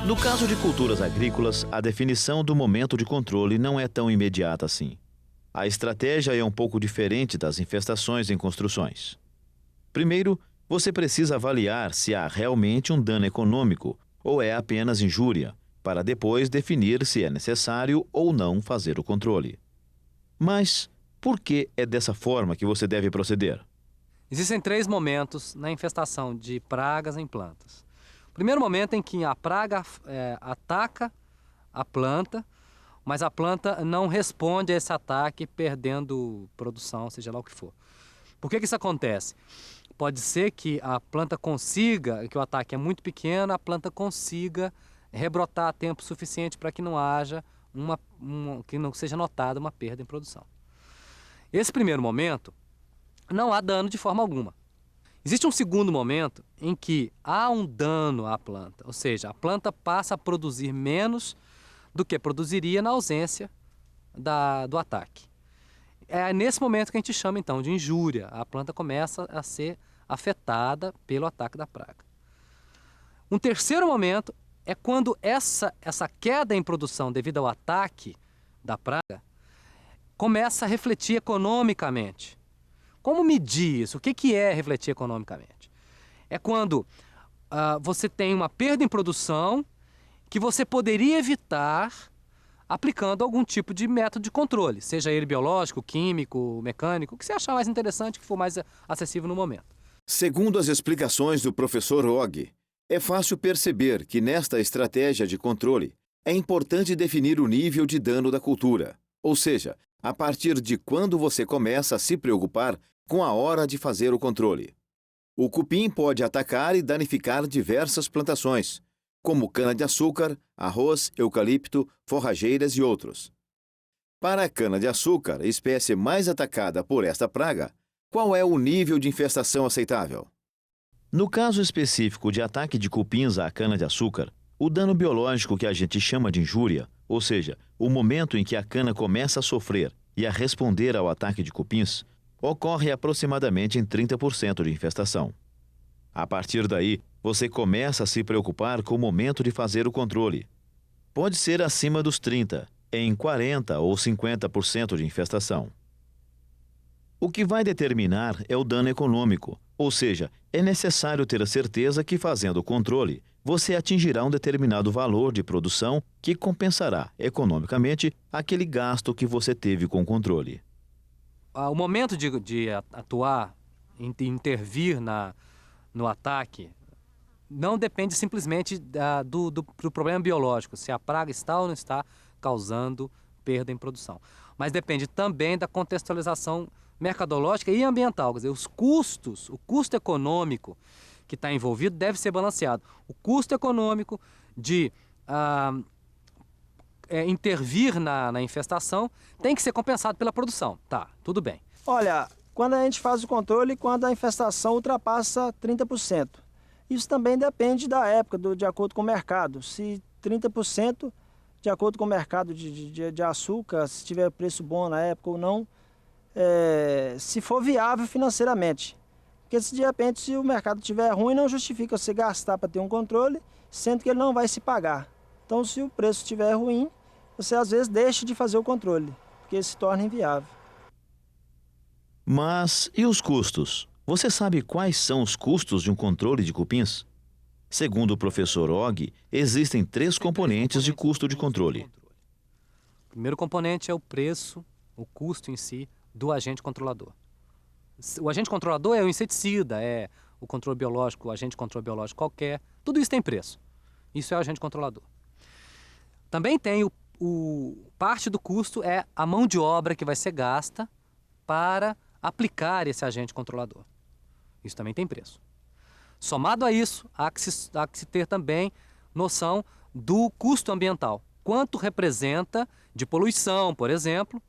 No caso de culturas agrícolas, a definição do momento de controle não é tão imediata assim. A estratégia é um pouco diferente das infestações em construções. Primeiro, você precisa avaliar se há realmente um dano econômico ou é apenas injúria, para depois definir se é necessário ou não fazer o controle. Mas por que é dessa forma que você deve proceder? Existem 3 momentos na infestação de pragas em plantas. O primeiro momento em que a praga ataca a planta, mas a planta não responde a esse ataque, perdendo produção, seja lá o que for. Por que isso acontece? Pode ser que a planta consiga, que o ataque é muito pequeno, a planta consiga rebrotar a tempo suficiente para que não haja que não seja notada uma perda em produção. Esse primeiro momento, não há dano de forma alguma. Existe um segundo momento em que há um dano à planta, ou seja, a planta passa a produzir menos do que produziria na ausência do ataque. É nesse momento que a gente chama então de injúria. A planta começa a ser afetada pelo ataque da praga. Um terceiro momento é quando essa queda em produção devido ao ataque da praga começa a refletir economicamente. Como medir isso? O que é refletir economicamente? É quando você tem uma perda em produção que você poderia evitar aplicando algum tipo de método de controle, seja ele biológico, químico, mecânico, o que você achar mais interessante, que for mais acessível no momento. Segundo as explicações do professor Og, é fácil perceber que nesta estratégia de controle é importante definir o nível de dano da cultura, ou seja, a partir de quando você começa a se preocupar com a hora de fazer o controle. O cupim pode atacar e danificar diversas plantações, como cana-de-açúcar, arroz, eucalipto, forrageiras e outros. Para a cana-de-açúcar, espécie mais atacada por esta praga, qual é o nível de infestação aceitável? No caso específico de ataque de cupins à cana-de-açúcar, o dano biológico que a gente chama de injúria, ou seja, o momento em que a cana começa a sofrer e a responder ao ataque de cupins, ocorre aproximadamente em 30% de infestação. A partir daí, você começa a se preocupar com o momento de fazer o controle. Pode ser acima dos 30%, em 40% ou 50% de infestação. O que vai determinar é o dano econômico, ou seja, é necessário ter a certeza que fazendo o controle, você atingirá um determinado valor de produção que compensará economicamente aquele gasto que você teve com o controle. O momento de atuar, intervir no ataque, não depende simplesmente do problema biológico, se a praga está ou não está causando perda em produção. Mas depende também da contextualização mercadológica e ambiental, quer dizer, os custos, o custo econômico que está envolvido deve ser balanceado. O custo econômico de intervir na infestação tem que ser compensado pela produção. Tá, tudo bem. Olha, quando a gente faz o controle, quando a infestação ultrapassa 30%. Isso também depende da época, de acordo com o mercado. Se 30%, de acordo com o mercado de açúcar, se tiver preço bom na época ou não, se for viável financeiramente. Porque se de repente, se o mercado estiver ruim, não justifica você gastar para ter um controle, sendo que ele não vai se pagar. Então, se o preço estiver ruim, você às vezes deixa de fazer o controle, porque se torna inviável. Mas e os custos? Você sabe quais são os custos de um controle de cupins? Segundo o professor Og, existem 3 componentes de custo de controle. O primeiro componente é o preço, o custo em si do agente controlador. O agente controlador é o inseticida, é o controle biológico, o agente de controle biológico qualquer, tudo isso tem preço. Isso é o agente controlador. Também tem parte do custo é a mão de obra que vai ser gasta para aplicar esse agente controlador. Isso também tem preço. Somado a isso, há que se ter também noção do custo ambiental. Quanto representa de poluição, por exemplo,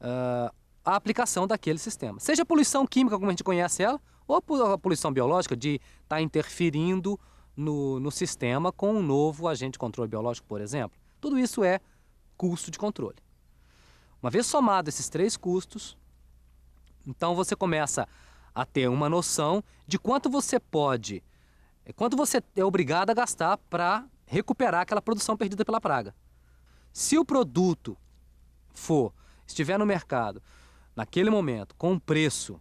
a aplicação daquele sistema. Seja poluição química, como a gente conhece ela, ou a poluição biológica de estar interferindo no sistema com um novo agente de controle biológico, por exemplo. Tudo isso é custo de controle. Uma vez somado esses 3 custos, então você começa a ter uma noção de quanto você é obrigado a gastar para recuperar aquela produção perdida pela praga. Se o produto estiver no mercado, naquele momento, com um preço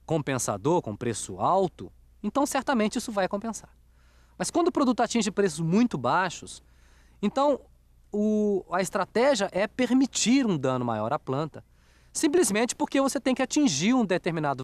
compensador, com preço alto, então certamente isso vai compensar. Mas quando o produto atinge preços muito baixos, então a estratégia é permitir um dano maior à planta, simplesmente porque você tem que atingir um determinado